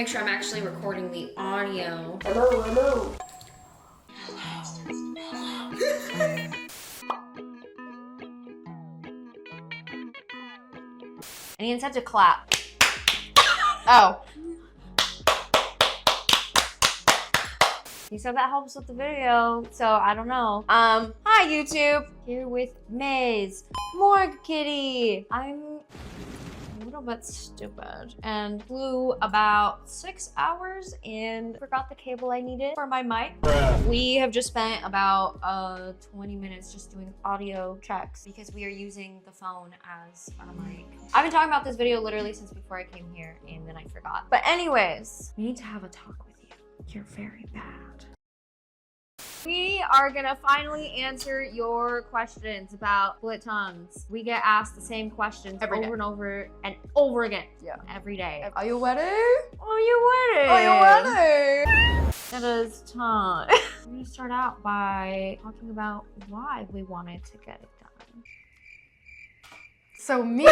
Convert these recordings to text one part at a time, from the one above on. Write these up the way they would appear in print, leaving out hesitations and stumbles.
make sure I'm actually recording the audio. Hello. And he instead to clap. Oh. He said that helps with the video, so I don't know. Hi YouTube. Here with Maze, Morgue Kitty. I'm a little bit stupid and flew about 6 hours and forgot the cable I needed for my mic. We have just spent about 20 minutes just doing audio checks because we are using the phone as our mic. I've been talking about this video literally since before I came here and then I forgot. But anyways, we need to have a talk with you. You're very bad. We are gonna finally answer your questions about split tongues. We get asked the same questions over and over and over again. Yeah. Every day. Are you ready? Are you ready? Are you ready? It is time. We're gonna start out by talking about why we wanted to get it done. So me,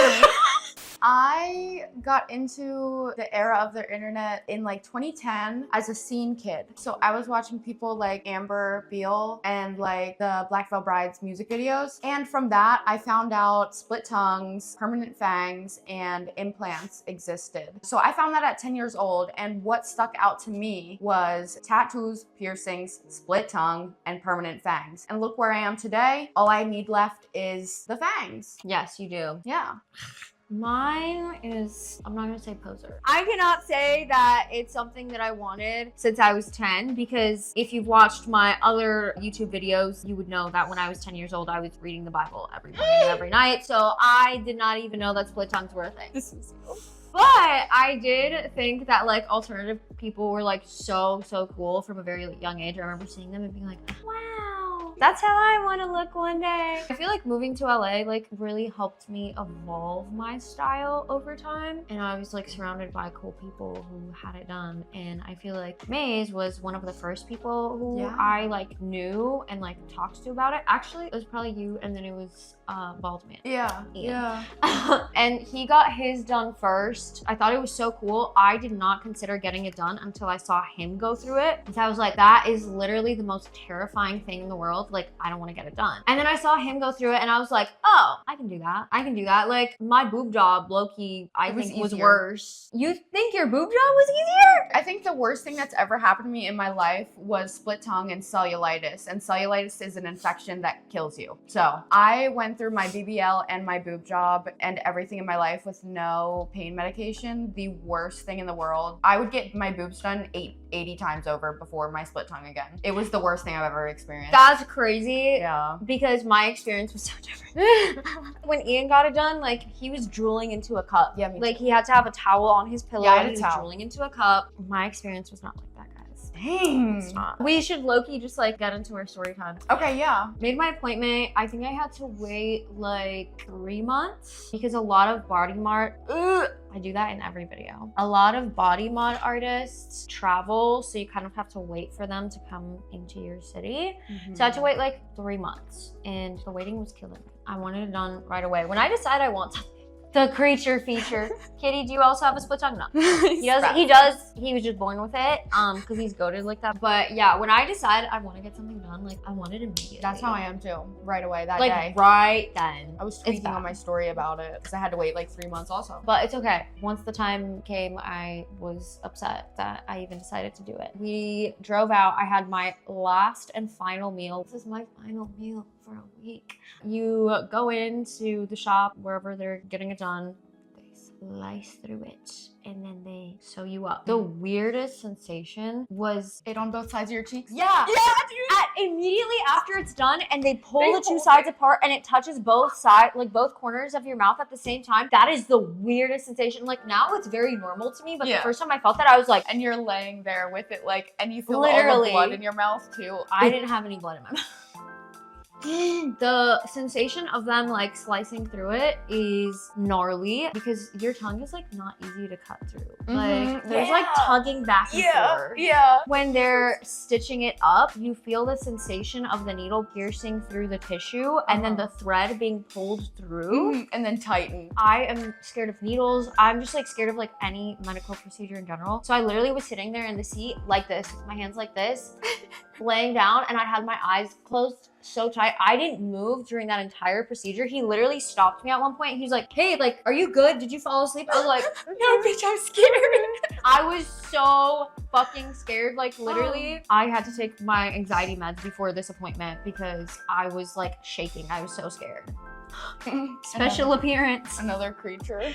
I got into the era of the internet in like 2010 as a scene kid. So I was watching people like Amber Beale and like the Black Veil Brides music videos. And from that, I found out split tongues, permanent fangs, and implants existed. So I found that at 10 years old. And what stuck out to me was tattoos, piercings, split tongue, and permanent fangs. And look where I am today. All I need left is the fangs. Yes, you do. Yeah. Mine is, I'm not gonna say poser. I cannot say that it's something that I wanted since I was 10 because if you've watched my other YouTube videos, you would know that when I was 10 years old, I was reading the Bible every morning and every night. So I did not even know that split tongues were a thing. This is cool. But I did think that like alternative people were like so cool from a very young age. I remember seeing them and being like, wow, that's how I want to look one day. I feel like moving to LA like really helped me evolve my style over time. And I was like surrounded by cool people who had it done. And I feel like Maze was one of the first people who I like knew and like talked to about it. Actually, it was probably you and then it was Bald Man. Yeah. And he got his done first. I thought it was so cool. I did not consider getting it done until I saw him go through it. And so I was like, that is literally the most terrifying thing in the world. Like, I don't want to get it done. And then I saw him go through it and I was like, oh, I can do that. I can do that. Like my boob job, low-key, I think was worse. You think your boob job was easier? I think the worst thing that's ever happened to me in my life was split tongue and cellulitis. And cellulitis is an infection that kills you. So I went through my BBL and my boob job and everything in my life with no pain medication. The worst thing in the world. I would get my boobs done 80 times over before my split tongue again. It was the worst thing I've ever experienced. That's crazy. Yeah. Because my experience was so different. When Ian got it done, like he was drooling into a cup. Yeah, me like too. he had to have a towel on his pillow. Yeah, I had a he was towel. drooling into a cup. My experience was not like that, guys. Dang. It's not. We should low-key just like get into our story time. Okay, yeah. Made my appointment. I think I had to wait like 3 months because a lot of body mart. I do that in every video. A lot of body mod artists travel, so you kind of have to wait for them to come into your city. So I had to wait like 3 months and the waiting was killing me. I wanted it done right away. When I decide I want something, the creature feature. Kitty, do you also have a split tongue? No. He does. He was just born with it because he's goated like that. But yeah, when I decide I want to get something done, like I want it immediately. That's how I am too. Right away that like, day. right then. I was tweeting on my story about it because I had to wait like 3 months also. But it's okay. Once the time came, I was upset that I even decided to do it. We drove out. I had my last and final meal. This is my final meal for a week. You go into the shop, wherever they're getting it done, they slice through it, and then they sew you up. The weirdest sensation was it on both sides of your cheeks? Yeah, dude. Immediately after it's done, and they pull the two sides apart, and it touches both sides, like both corners of your mouth at the same time. That is the weirdest sensation. Like now it's very normal to me, but the first time I felt that, I was like, and you're laying there with it, like, and you feel literally all the blood in your mouth too. I didn't have any blood in my mouth. The sensation of them like slicing through it is gnarly because your tongue is like not easy to cut through. Like there's like tugging back and forth. Yeah. When they're stitching it up, you feel the sensation of the needle piercing through the tissue and then the thread being pulled through. And then tighten. I am scared of needles. I'm just like scared of like any medical procedure in general. So I literally was sitting there in the seat like this, with my hands like this, laying down, and I had my eyes closed so tight. I didn't move during that entire procedure. He literally stopped me at one point. He's like, hey, like, are you good? Did you fall asleep? I was like, no, bitch, I'm scared. I was so fucking scared. Like, literally, I had to take my anxiety meds before this appointment because I was like shaking. I was so scared. Special appearance. Another creature.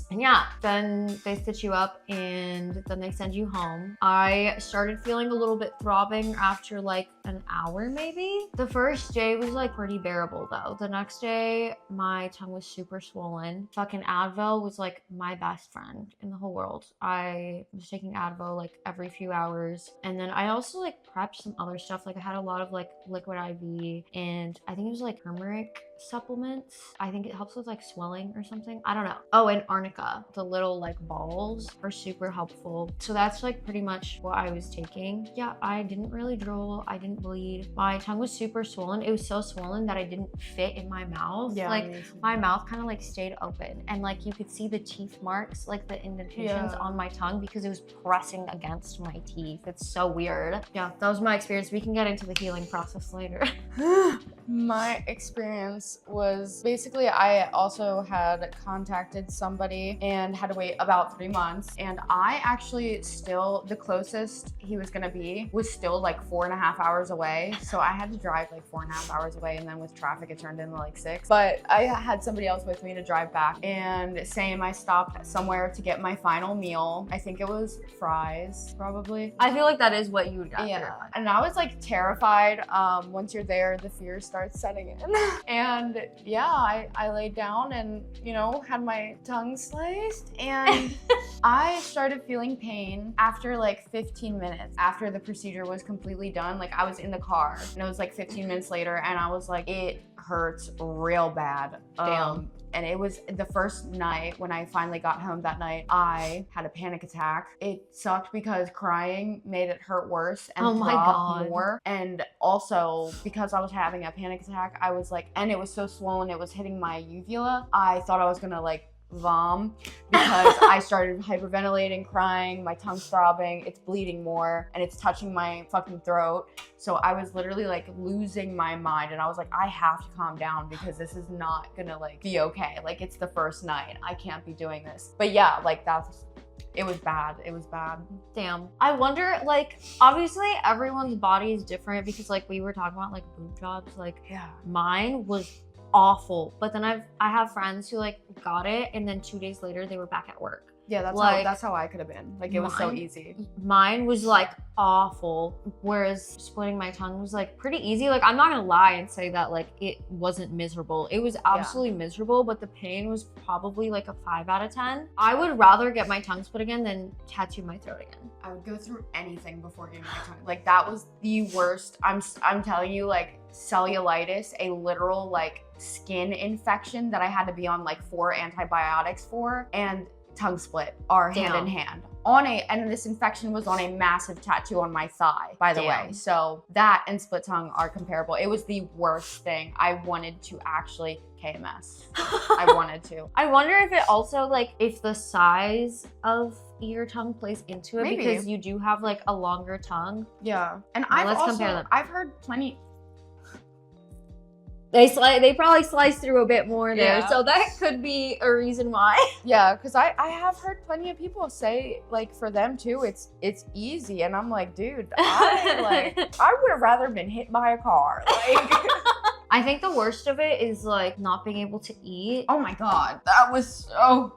And yeah, then they stitch you up and then they send you home. I started feeling a little bit throbbing after like an hour maybe. The first day was like pretty bearable though. The next day, my tongue was super swollen. Fucking Advil was like my best friend in the whole world. I was taking Advil like every few hours. And then I also like prepped some other stuff. Like I had a lot of like liquid IV and I think it was like turmeric supplements. I think it helps with like swelling or something. I don't know. Oh, and arnica. The little like balls are super helpful. So that's like pretty much what I was taking. Yeah, I didn't really drool. I didn't bleed. My tongue was super swollen. It was so swollen that I didn't fit in my mouth. Yeah, like my mouth kind of like stayed open and like you could see the teeth marks, like the indentations on my tongue because it was pressing against my teeth. It's so weird. Yeah, that was my experience. We can get into the healing process later. My experience was basically I also had contacted somebody and had to wait about 3 months. And I actually still, the closest he was gonna be was still like 4.5 hours away. So I had to drive like 4.5 hours away. And then with traffic, it turned into like 6. But I had somebody else with me to drive back. And same, I stopped somewhere to get my final meal. I think it was fries, probably. I feel like that is what you would get. Yeah. And I was like terrified. Once you're there, the fear starts setting in. And yeah, I laid down and, you know, had my tongue sliced and I started feeling pain after like 15 minutes after the procedure was completely done. Like I was in the car and it was like 15 minutes later and I was like, it hurts real bad. Damn. And it was the first night when I finally got home that night, I had a panic attack. It sucked because crying made it hurt worse and throb more. And also because I was having a panic attack, I was like, and it was so swollen, it was hitting my uvula. I thought I was gonna like vom because I started hyperventilating, crying, my tongue's throbbing, it's bleeding more, and it's touching my fucking throat. So I was literally like losing my mind and I was like, I have to calm down because this is not gonna like be okay. Like it's the first night, I can't be doing this. But yeah, like it was bad. It was bad. Damn. I wonder, like, obviously everyone's body is different because like we were talking about like boob jobs, like mine was awful. But then I have friends who like got it and then 2 days later they were back at work. Yeah, that's how I could have been. Like it was so easy. Mine was like awful, whereas splitting my tongue was like pretty easy. Like I'm not gonna lie and say that like it wasn't miserable. It was absolutely miserable, but the pain was probably like a 5 out of 10. I would rather get my tongue split again than tattoo my throat again. I would go through anything before getting my tongue. Like that was the worst. I'm telling you, like cellulitis, a literal like skin infection that I had to be on like 4 antibiotics for, and tongue split are hand in hand. And this infection was on a massive tattoo on my thigh, by the way. So that and split tongue are comparable. It was the worst thing. I wanted to actually KMS. I wanted to. I wonder if it also like if the size of your tongue plays into it. Maybe. Because you do have like a longer tongue. Yeah. And compare them. I've heard plenty. They probably slice through a bit more there, so that could be a reason why. Yeah, because I have heard plenty of people say like for them too, it's easy, and I'm like, dude, I would have rather been hit by a car. Like, I think the worst of it is like not being able to eat. Oh my god, that was so.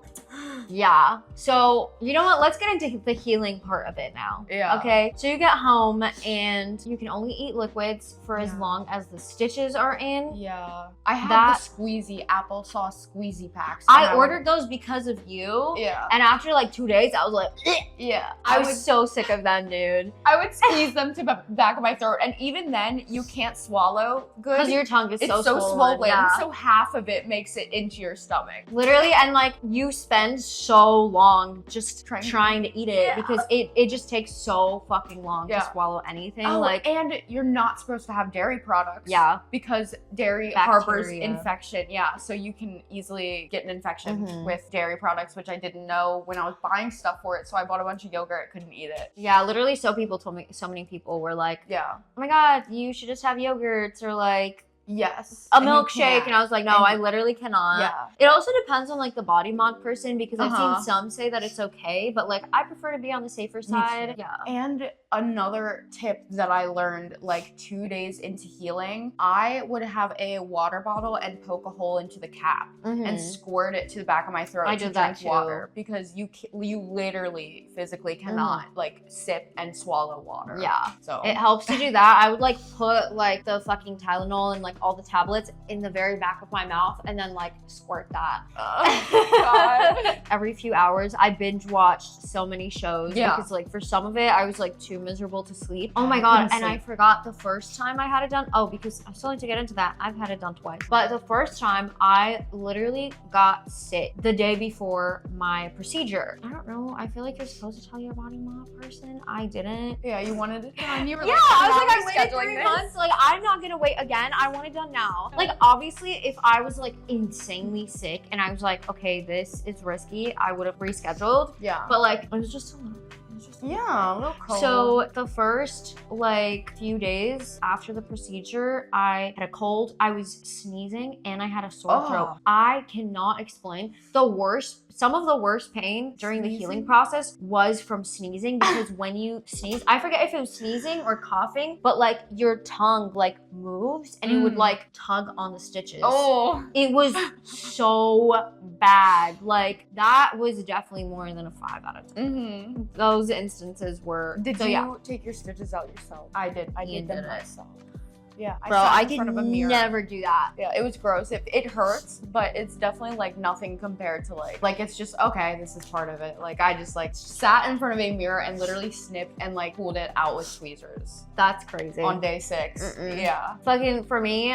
Yeah. So, you know what? Let's get into the healing part of it now. Yeah. Okay. So you get home and you can only eat liquids for as Yeah. long as the stitches are in. Yeah. I had That- the squeezy applesauce squeezy packs. I ordered those because of you. Yeah. And after like 2 days, I was like, Yeah. I was so sick of them, dude. I would squeeze them to the back of my throat, and even then, you can't swallow good. Because your tongue is it's so swollen. Yeah. So half of it makes it into your stomach. Literally, and like you spend so long just Trying trying to eat it Yeah. because it just takes so fucking long Yeah. to swallow anything. Oh, like, and you're not supposed to have dairy products. yeah. Because dairy Bacteria. harbors infection. Yeah, so you can easily get an infection Mhm. with dairy products, which I didn't know when I was buying stuff for it. So I bought a bunch of yogurt, couldn't eat it. Yeah, literally so many people were like, Yeah. oh my god, you should just have yogurts or like Yes. a And you milkshake. can't. And I was like, no, And- I literally cannot. Yeah. It also depends on like the body mod person because I've Uh-huh. seen some say that it's okay, but like I prefer to be on the safer side. too. Yeah. And another tip that I learned like 2 days into healing, I would have a water bottle and poke a hole into the cap and Mhm. squirt it to the back of my throat I to did that drink too. water because you literally physically cannot like sip and swallow water. Yeah. So It helps to do that. I would like put like the fucking Tylenol and like all the tablets in the very back of my mouth and then like squirt that. Oh, God. Every few hours, I binge watched so many shows Yeah. because like for some of it, I was like too miserable to sleep. Oh my I god! couldn't And I sleep. forgot the first time I had it done. Oh, because I still need to get into that. I've had it done twice, but the first time I literally got sick the day before my procedure. I don't know. I feel like you're supposed to tell your body mod person. I didn't. Yeah, you wanted it done. You were Yeah, like, I was "How like, am I waited scheduling 3 this?" months. Like, I'm not gonna wait again. I want it done now. Like, obviously, if I was like insanely sick and I was like, okay, this is risky, I would have rescheduled. Yeah. But like, it was just so long. It was just so long. Yeah, a little cold. So the first like few days after the procedure, I had a cold, I was sneezing, and I had a sore Oh. throat. I cannot explain some of the worst pain during the healing Sneezing? process was from sneezing because when you sneeze, I forget if it was sneezing or coughing, but like your tongue like moves and it would like tug on the stitches. Oh. It was so bad. Like that was definitely more than a 5 out of 10. Mm-hmm. Those instances were. Did so, you yeah. take your stitches out yourself? I did. I Ian did them did it. myself. Yeah, Bro, sat I in could front of a mirror. never do that. Yeah, it was gross. It hurts, but it's definitely like nothing compared to like it's just okay. This is part of it. Like I just like sat in front of a mirror and literally snipped and like pulled it out with tweezers That's crazy. on day 6. Mm-mm. Yeah. Fucking for me,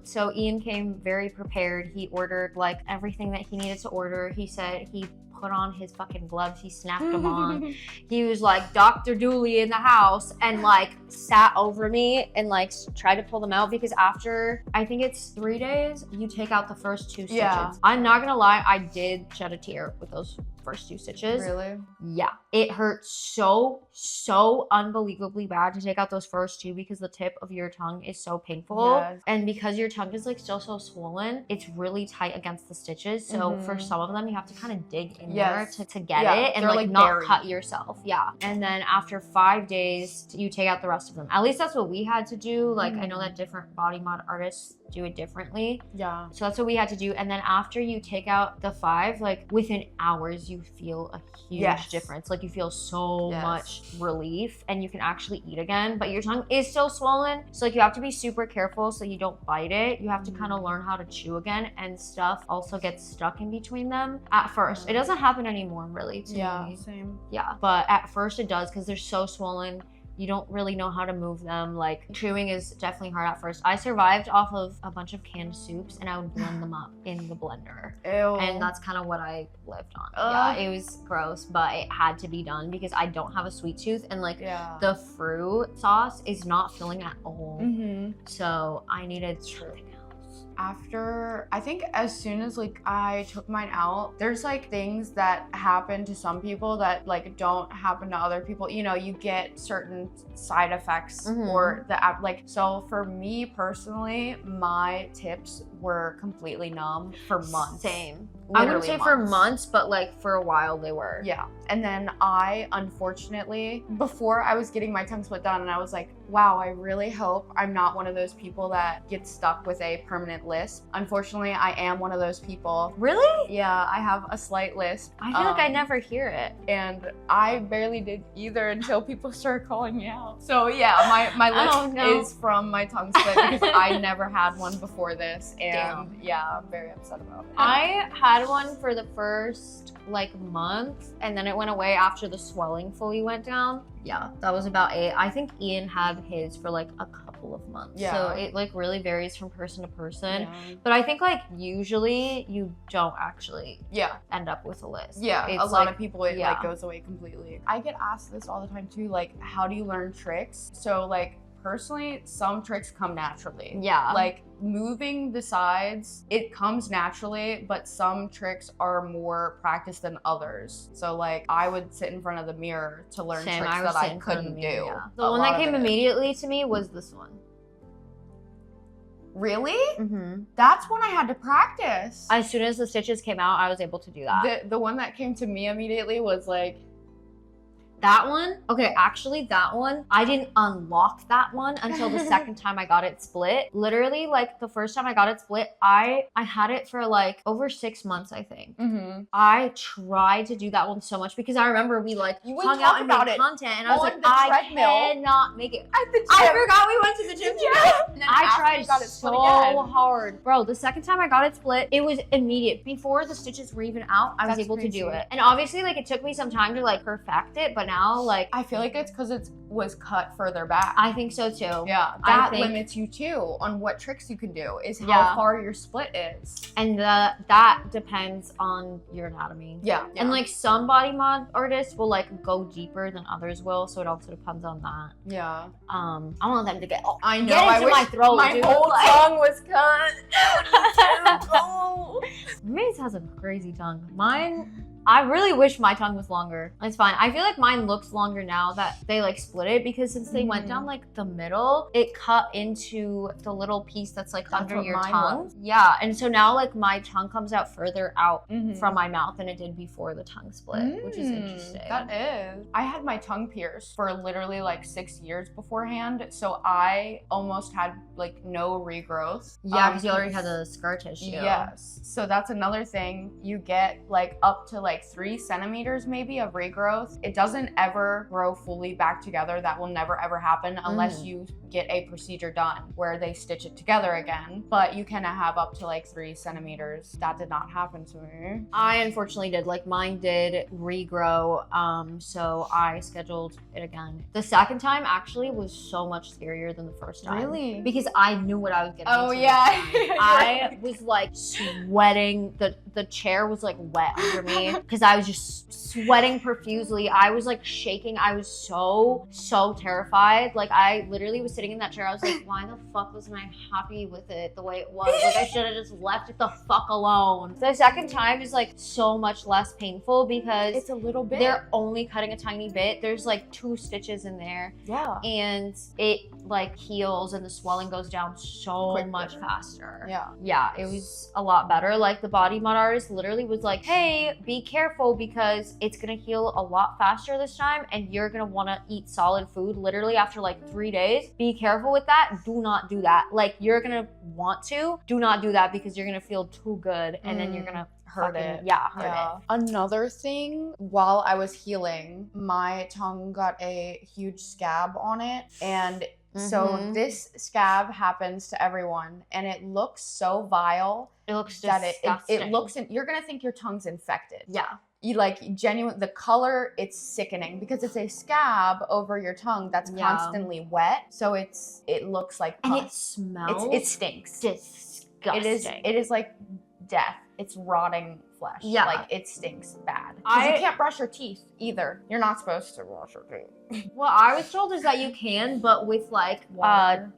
so Ian came very prepared. He ordered like everything that he needed to order. He said he put on his fucking gloves, he snapped them on. He was like Dr. Dooley in the house and like sat over me and like tried to pull them out because after I think it's 3 days, you take out the first 2 stitches. Yeah. I'm not gonna lie, I did shed a tear with those first 2 stitches. Really? Yeah, it hurt so unbelievably bad to take out those first 2 because the tip of your tongue is so painful. Yes. And because your tongue is like still so swollen, it's really tight against the stitches. So for some of them, you have to kind of dig in Yes. there to get Yeah, it and they're, like like, not buried. cut yourself. Yeah. And then after 5 days, you take out the rest of them. At least that's what we had to do. Like I know that different body mod artists do it differently. Yeah. So that's what we had to do. And then after you take out the 5, like within hours, you feel a huge Yes. difference. Like you feel so Yes. much relief and you can actually eat again, but your tongue is still swollen. So like you have to be super careful so you don't bite it. You have to kind of learn how to chew again, and stuff also gets stuck in between them at first. It doesn't happen anymore really to Yeah. me. Same. Yeah, but at first it does because they're so swollen. You don't really know how to move them. Like chewing is definitely hard at first. I survived off of a bunch of canned soups and I would blend them up in the blender. Ew. And that's kind of what I lived on. Ugh. Yeah, it was gross, but it had to be done because I don't have a sweet tooth and like yeah. the fruit sauce is not filling at all. Mm-hmm. So I needed something else. After, I think as soon as like I took mine out, there's like things that happen to some people that like don't happen to other people. You know, you get certain side effects or the app. Like, so for me personally, my tips were completely numb for months. Same. I wouldn't Literally say for months, but like for a while they were. Yeah. And then I, unfortunately, before I was getting my tongue split done and I was like wow, I really hope I'm not one of those people that gets stuck with a permanent lisp. Unfortunately, I am one of those people. Really? Yeah, I have a slight lisp. I feel like I never hear it. And I barely did either until people started calling me out. So yeah, my lisp is from my tongue split because I never had one before this. And yeah, I'm very upset about it. I had one for the first like month, and then it went away after the swelling fully went down. Yeah, that was about it. I think Ian had his for like a couple of months. Yeah. So it like really varies from person to person. Yeah. But I think like usually you don't actually end up with a lisp. Yeah, It's a lot like, of people it like goes away completely. I get asked this all the time too, like how do you learn tricks? So like personally, some tricks come naturally. Yeah. Like moving the sides, it comes naturally, but some tricks are more practiced than others. So like I would sit in front of the mirror to learn tricks that I couldn't do. Yeah. The one that came immediately to me was this one. Really? Mm-hmm. That's when I had to practice. As soon as the stitches came out, I was able to do that. The one that came to me immediately was like, that one, okay, actually that one, I didn't unlock that one until the second time I got it split. Literally, like the first time I got it split, I had it for like over 6 months, I think. Mm-hmm. I tried to do that one so much because I remember we like hung out and made content, and I was like, I cannot make it. At the gym. I forgot we went to the gym together. And then I tried got it so hard. Bro, the second time I got it split, it was immediate. Before the stitches were even out, I was able to do it. And obviously, like, it took me some time to, like, perfect it, but now, like... I feel like it's because it was cut further back. I think so, too. Yeah, that limits you, too, on what tricks you can do, is how far your split is. And that depends on your anatomy. Yeah. And, like, some body mod artists will, like, go deeper than others will, so it also depends on that. Yeah. I want them to get... I know. Get into my throat, my dude. whole tongue was cut. Maze has a crazy tongue. Mine, I really wish my tongue was longer. It's fine. I feel like mine looks longer now that they like split it, because since they went down like the middle, it cut into the little piece that's like under your tongue. Yeah, and so now like my tongue comes out further out from my mouth than it did before the tongue split, which is interesting. That is. I had my tongue pierced for literally like 6 years beforehand, so I almost had like no regrowth. Yeah, because you already had the scar tissue. Yes. So that's another thing. You get like up to like 3 centimeters maybe of regrowth. It doesn't ever grow fully back together. That will never ever happen unless you get a procedure done where they stitch it together again. But you can have up to like 3 centimeters. That did not happen to me. I unfortunately did. Like mine did regrow. So I scheduled it again. The second time actually was so much scarier than the first time. Really? Because I knew what I was getting into. Oh yeah. I was like sweating. The chair was like wet under me because I was just sweating profusely. I was like shaking. I was so terrified. Like I literally was sitting in that chair. I was like, why the fuck wasn't I happy with it the way it was? Like I should have just left it the fuck alone. The second time is like so much less painful because it's a little bit. They're only cutting a tiny bit. There's like 2 stitches in there. Yeah. And it like heals and the swelling goes down so much faster. Yeah. Yeah, it was a lot better. Like the body mod artist literally was like, hey, be careful because it's gonna heal a lot faster this time and you're gonna wanna eat solid food literally after like 3 days. Be careful with that. Do not do that. Like you're gonna want to. Do not do that because you're gonna feel too good and then you're gonna hurt it. Yeah, hurt it. Another thing, while I was healing, my tongue got a huge scab on it, and so this scab happens to everyone, and it looks so vile. It looks disgusting. It looks, you're gonna think your tongue's infected. Yeah. You like genuine, the color, it's sickening because it's a scab over your tongue that's constantly wet. So it looks like pus. And it smells. It stinks. Disgusting. It is like death. It's rotting flesh. Yeah. Like it stinks bad. Because you can't brush your teeth either. You're not supposed to brush your teeth. What I was told is that you can, but with like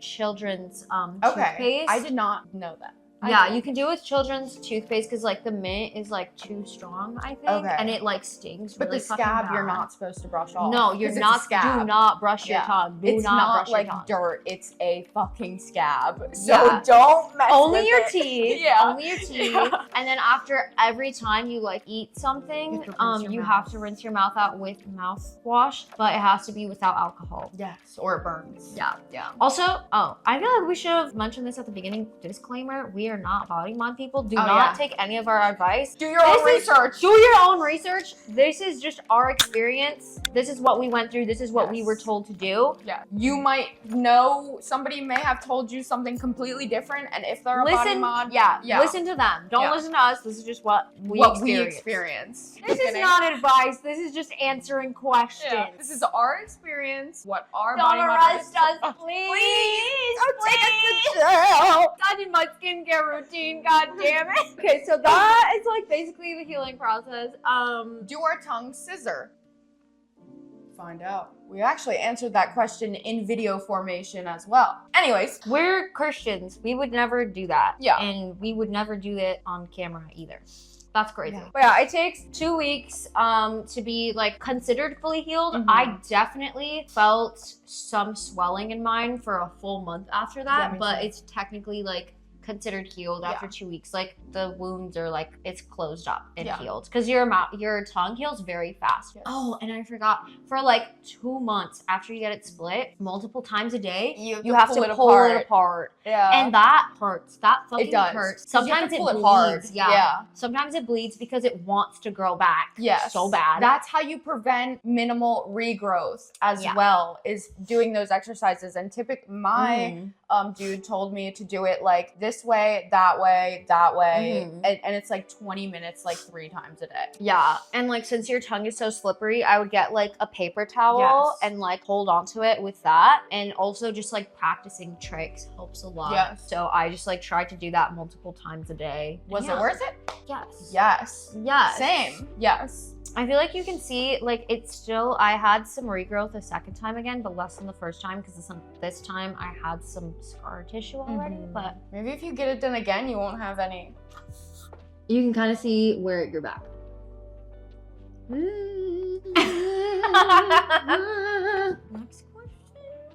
children's toothpaste. I did not know that. Yeah, you can do it with children's toothpaste because like the mint is like too strong, I think. Okay. And it like stings But really the fucking scab, bad. you're not supposed to brush off. No, you're 'cause it's a not. scab. Do not brush your tongue. Do it's not brush like your tongue. dirt. It's a fucking scab. So Yeah. don't mess Only with your it. teeth. Yeah. Only your teeth. Yeah. And then after every time you like eat something, you have to rinse your mouth out with mouthwash, but it has to be without alcohol. Yes, or it burns. Yeah. Yeah. Also, I feel like we should have mentioned this at the beginning. Disclaimer: we are not body mod people. Do not take any of our advice. Do your own research. Do your own research. This is just our experience. This is what we went through. This is what we were told to do. Yeah. You might know somebody may have told you something completely different, and if they're a body mod, listen to them. Don't listen to us. This is just what we experience. This is not advice. This is just answering questions. Yeah. This is our experience. What our Don't body mod arrest us, please. Don't take us to jail. I did my skincare routine. God damn it. Okay, so that is like basically the healing process. Do our tongues scissor? Find out. We actually answered that question in video formation as well. Anyways, we're Christians. We would never do that. Yeah. And we would never do it on camera either. That's crazy. Yeah. But yeah, it takes 2 weeks to be like considered fully healed. I definitely felt some swelling in mine for a full month after that, but it's technically like considered healed after 2 weeks. Like the wounds are like it's closed up and healed because your tongue heals very fast. Oh, and I forgot, for like 2 months after you get it split multiple times a day, you have to pull it apart. Yeah. And that hurts. That fucking hurts. Sometimes it bleeds. Hard. Yeah. Sometimes it bleeds because it wants to grow back. Yes. So bad. That's how you prevent minimal regrowth as well, is doing those exercises. And typically my dude told me to do it like this way, that way, that way. And it's like 20 minutes, like 3 times a day. Yeah. And like, since your tongue is so slippery, I would get like a paper towel and like hold onto it with that. And also just like practicing tricks helps a lot. Yes. So I just like tried to do that multiple times a day. Was it worth it? Yes. Yes. Yes. Same. Yes. I feel like you can see, like, it's still, I had some regrowth a second time again, but less than the first time because this time I had some scar tissue already, but maybe if you get it done again, you won't have any. You can kind of see where you're back. Next question.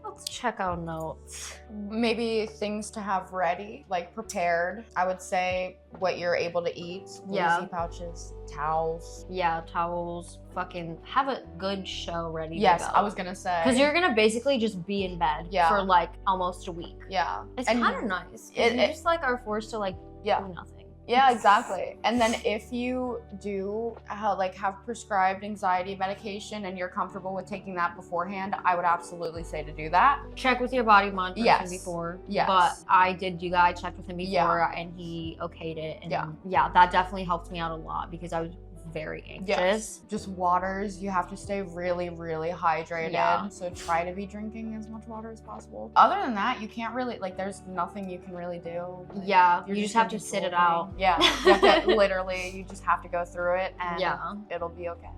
Let's check out notes. Maybe things to have ready, like prepared. I would say what you're able to eat. Squeezy pouches, towels. Yeah, towels. Fucking have a good show ready to go. Yes, I was gonna say. Because you're gonna basically just be in bed for like almost a week. Yeah. It's kind of nice. You just like are forced to like do nothing. Yeah, exactly. And then if you do have prescribed anxiety medication and you're comfortable with taking that beforehand, I would absolutely say to do that. Check with your body mod person before. Yes. But I did do that. I checked with him before and he okayed it. And yeah, that definitely helped me out a lot because I was very anxious. Yes. Just waters. You have to stay really, really hydrated. Yeah. So try to be drinking as much water as possible. Other than that, you can't really, there's nothing you can really do. Yeah. You just have to sit it out. Yeah. You have to, literally, you just have to go through it and it'll be okay.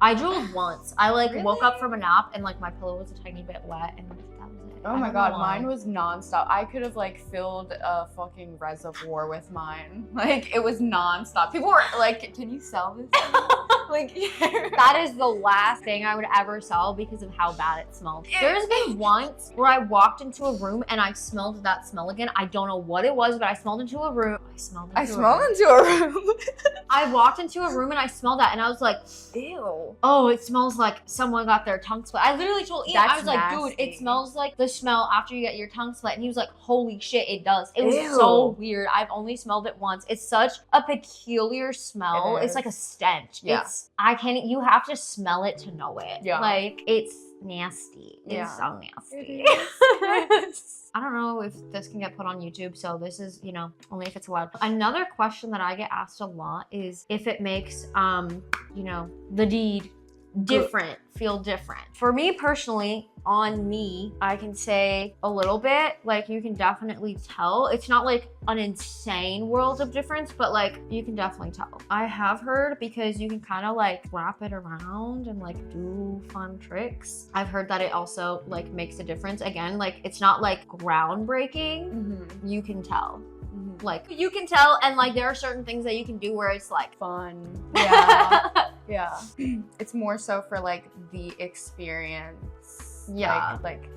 I drooled once. I woke up from a nap and like my pillow was a tiny bit wet and that was it. Oh my god, mine was nonstop. I could have filled a fucking reservoir with mine. It was nonstop. People were like, "Can you sell this?" That is the last thing I would ever sell because of how bad it smelled. There's been once where I walked into a room and I smelled that smell again. I don't know what it was, but I smelled into a room. I smelled into a room. I walked into a room and I smelled that and I was like, ew. Oh, it smells like someone got their tongue split. I literally told Ian, I was like, dude, it smells like the smell after you get your tongue split. And he was like, holy shit, it does. It was so weird. I've only smelled it once. It's such a peculiar smell. It's like a stench. Yeah. You have to smell it to know it. Yeah. It's nasty. It's so nasty. I don't know if this can get put on YouTube, so this is, only if it's allowed. Another question that I get asked a lot is if it makes, the deed feel different. For me personally, on me, I can say a little bit, you can definitely tell. It's not an insane world of difference, but you can definitely tell. I have heard because you can kind of wrap it around and do fun tricks. I've heard that it also makes a difference. Again, it's not groundbreaking. You can tell. Like, you can tell, and like there are certain things that you can do where it's like Fun. Yeah. Yeah. It's more so for like the experience. Yeah. Like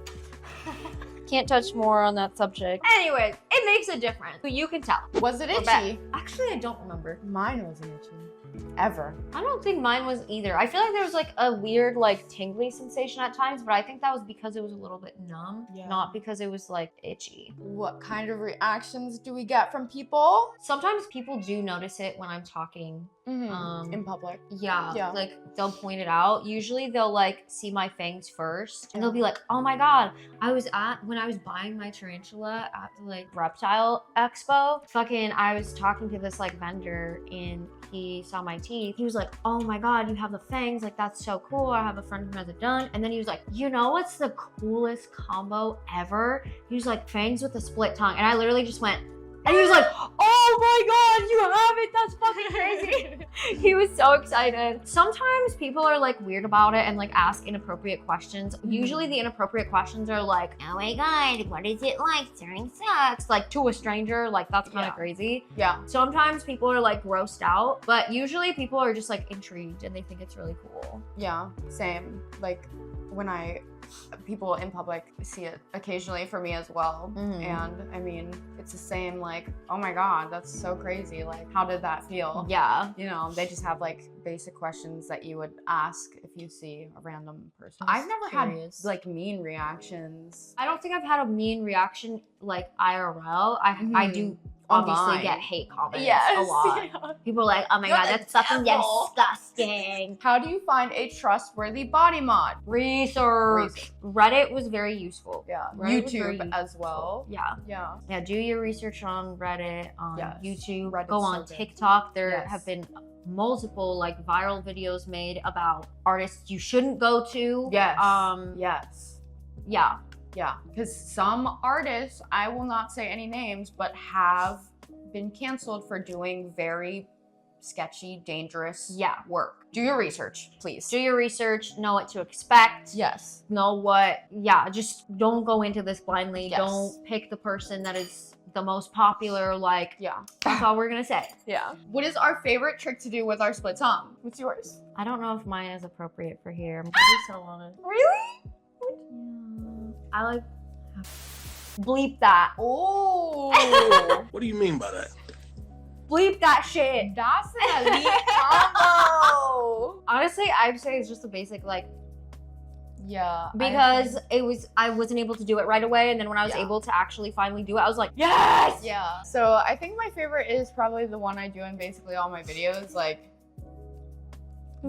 can't touch more on that subject. Anyways, it makes a difference. You can tell. was it We're back. itchy? Actually, I don't remember. Mine wasn't itchy. Ever. I don't think mine was either. I feel like there was like a weird like tingly sensation at times, but I think that was because it was a little bit numb, Yeah. not because it was like itchy. What kind of reactions do we get from people? Sometimes people do notice it when I'm talking. In public. Yeah, Yeah. like they'll point it out. Usually they'll like see my fangs first and they'll be like, oh my God, when I was buying my tarantula at the like reptile expo, I was talking to this like vendor and he saw my teeth. He was like, oh my God, you have the fangs. Like, that's so cool. I have a friend who has it done. And then he was like, you know what's the coolest combo ever? He was like, fangs with a split tongue. And I literally just went, and he was like, oh my God, you have it. That's fucking crazy. He was so excited. Sometimes people are like weird about it and like ask inappropriate questions. Usually the inappropriate questions are like, oh my God, what is it like during sex? Like to a stranger, like that's kind of crazy. Yeah. Sometimes people are like grossed out, but usually people are just like intrigued and they think it's really cool. Yeah. Same. Like when people in public see it occasionally for me as well. And I mean, it's the same, like, oh my God, that's so crazy. Like, how did that feel? Yeah. You know, they just have like basic questions that you would ask if you see a random person. I'm I've never curious. had like mean reactions. I don't think I've had a mean reaction like IRL. I do obviously Online. get hate comments Yes. a lot. Yeah. People are like, oh my You're God, the that's fucking devil. disgusting. How do you find a trustworthy body mod? Research. Reddit was very useful. Yeah. Reddit was very YouTube as well. Yeah. Yeah. Yeah, do your research on Reddit, on Yes. YouTube, Reddit's go so on good. TikTok. There Yes. have been multiple like viral videos made about artists you shouldn't go to. Yes. Yeah. Yeah, because some artists, I will not say any names, but have been canceled for doing very sketchy, dangerous work. Do your research, please. Do your research, know what to expect. Yes. Just don't go into this blindly. Yes. Don't pick the person that is the most popular. Like, Yeah. that's all we're gonna say. Yeah. What is our favorite trick to do with our split tongue? What's yours? I don't know if mine is appropriate for here. I'm gonna be so honest. Really? I like bleep that. Oh. What do you mean by that? Bleep that shit. That's an elite combo. Honestly, I'd say it's just a basic like Yeah. because I wasn't able to do it right away, and then when I was able to actually finally do it, I was like, yes! Yeah. So I think my favorite is probably the one I do in basically all my videos, like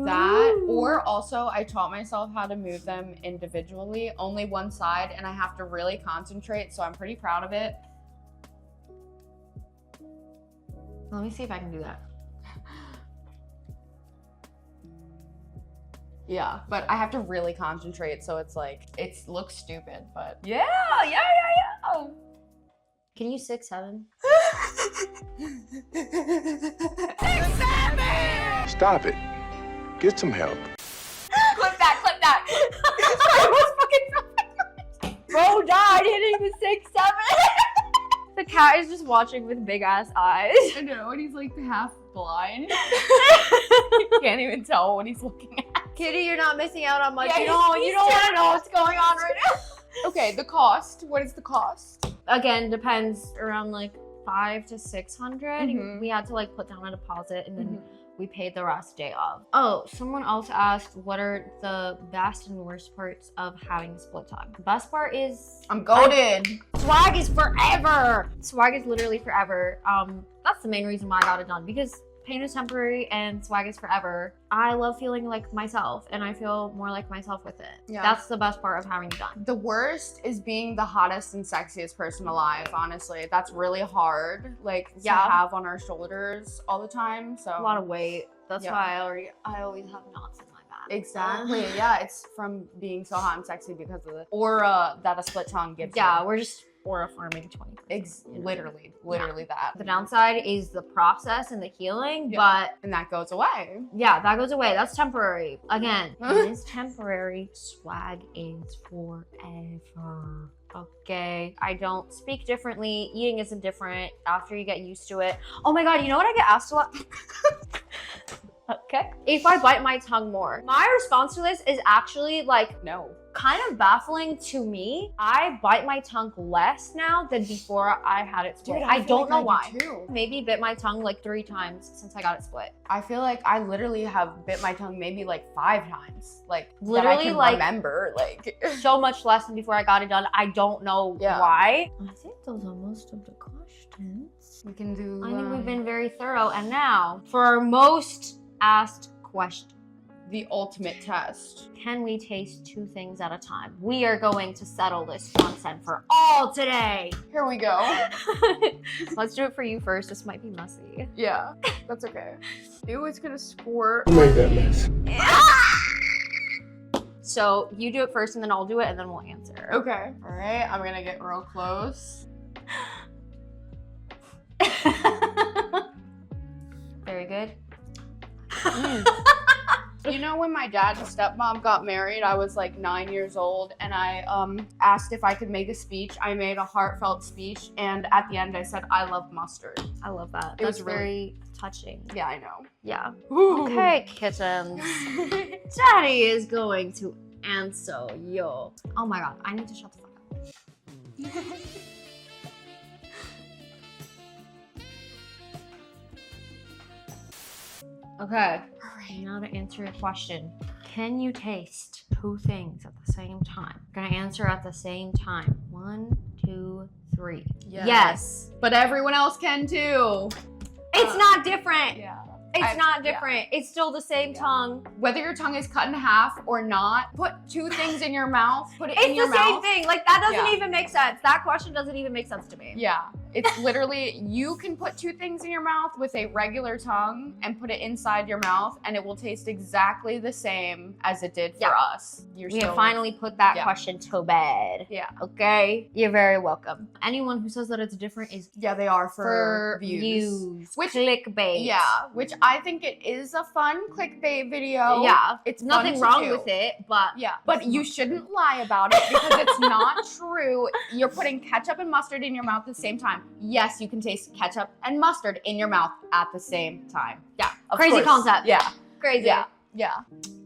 that. Ooh. Or also I taught myself how to move them individually, only one side, and I have to really concentrate, so I'm pretty proud of it. Let me see if I can do that. Yeah, but I have to really concentrate, so it's like, it looks stupid, but Yeah. Can you 6'7"? Stop it. Get some help. Clip that. I was fucking Bro died hitting the 6'7". The cat is just watching with big ass eyes. I know, and he's like half blind. You can't even tell what he's looking at. Kitty, you're not missing out on much. Yeah, you don't want to know what's going on right now. Okay, the cost. What is the cost? Again, depends, around like 500 to 600. Mhm. We had to like put down a deposit and then we paid the rest day of. Oh, someone else asked what are the best and worst parts of having a split tongue. The best part is I'm goated. swag is forever. Swag is literally forever. That's the main reason why I got it done, because pain is temporary and swag is forever. I love feeling like myself and I feel more like myself with it. Yeah. That's the best part of having it done. The worst is being the hottest and sexiest person alive, honestly. That's really hard, like, to have on our shoulders all the time, so. A lot of weight. That's why I always have knots in my back. Exactly, yeah, it's from being so hot and sexy because of the aura that a split tongue gives you. Yeah, we're just aura farming 20. Literally that. The downside is the process and the healing, And that goes away. but yeah, that goes away. That's temporary. Again, it is temporary. Swag is forever. Okay, I don't speak differently. Eating isn't different after you get used to it. Oh my god, you know what I get asked a lot? Okay. If I bite my tongue more. My response to this is actually like, no. Kind of baffling to me. I bite my tongue less now than before I had it split. Dude, I don't know do why. too. Maybe bit my tongue like 3 times since I got it split. I feel like I literally have bit my tongue maybe like 5 times. Like Literally, that I can like- remember. Like So much less than before I got it done. I don't know Yeah. why. I think those are most of the questions. we can do. I think we've been very thorough. And now for our most asked question. the ultimate test. Can we taste 2 things at a time? We are going to settle this once and for all today. Here we go. Let's do it for you first. This might be messy. Yeah, that's okay. Ew, it's gonna squirt. Who made that mess? So you do it first and then I'll do it and then we'll answer. Okay. All right, I'm gonna get real close. Very good. You know, when my dad and stepmom got married, I was like 9 years old, and I asked if I could make a speech. I made a heartfelt speech, and at the end I said, "I love mustard." I love that. It was That's very touching. Yeah, I know. Yeah. Okay, kittens. Daddy is going to answer yo. Oh my god, I need to shut the fuck up. Okay. Now to answer your question. Can you taste 2 things at the same time? Gonna answer at the same time. 1, 2, 3. Yes. But everyone else can too. It's not different. Yeah. It's not different. It's still the same tongue. Whether your tongue is cut in half or not, put 2 things in your mouth. Put it in your It's the same mouth. thing. Like, that doesn't Yeah. even make sense. That question doesn't even make sense to me. Yeah. It's literally, you can put 2 things in your mouth with a regular tongue and put it inside your mouth, and it will taste exactly the same as it did for Yeah. us. You're We have finally put that Yeah. question to bed. Yeah. Okay? You're very welcome. Anyone who says that it's different is Yeah, they are for views. Which- Clickbait. Yeah, which I think it is a fun clickbait video. Yeah. It's fun Nothing to wrong do. with it, but Yeah, but you shouldn't lie about it because it's not true. You're putting ketchup and mustard in your mouth at the same time. Yes, you can taste ketchup and mustard in your mouth at the same time. Yeah, of Crazy course. concept. Yeah, crazy. yeah.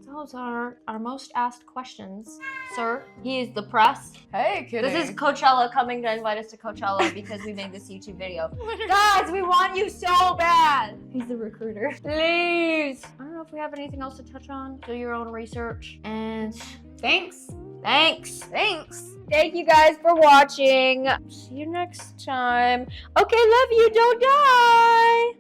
Those are our most asked questions. Sir, he is the press. Hey, kidding. This is Coachella coming to invite us to Coachella because we made this YouTube video. Guys, we want you so bad. He's the recruiter. Please. I don't know if we have anything else to touch on. Do your own research. And Thanks. thanks. Thanks. Thank you guys for watching. See you next time. Okay, love you. Don't die.